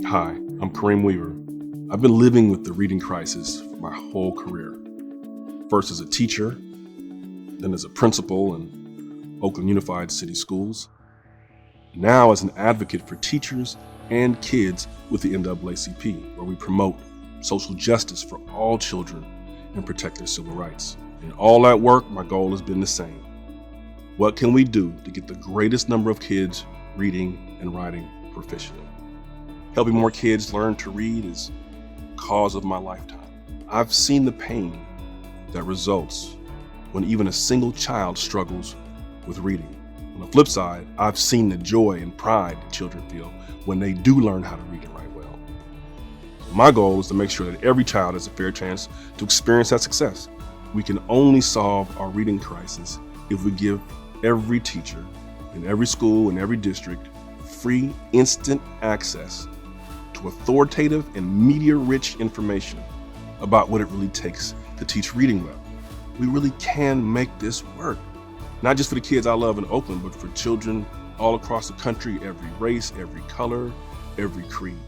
Hi, I'm Kareem Weaver. I've been living with the reading crisis for my whole career. First as a teacher, then as a principal in Oakland Unified City Schools, now as an advocate for teachers and kids with the NAACP, where we promote social justice for all children and protect their civil rights. In all that work, my goal has been the same. What can we do to get the greatest number of kids reading and writing proficiently? Helping more kids learn to read is the cause of my lifetime. I've seen the pain that results when even a single child struggles with reading. On the flip side, I've seen the joy and pride that children feel when they do learn how to read and write well. My goal is to make sure that every child has a fair chance to experience that success. We can only solve our reading crisis if we give every teacher in every school and every district free, instant access to authoritative and media-rich information about what it really takes to teach reading well. We really can make this work. Not just for the kids I love in Oakland, but for children all across the country, every race, every color, every creed.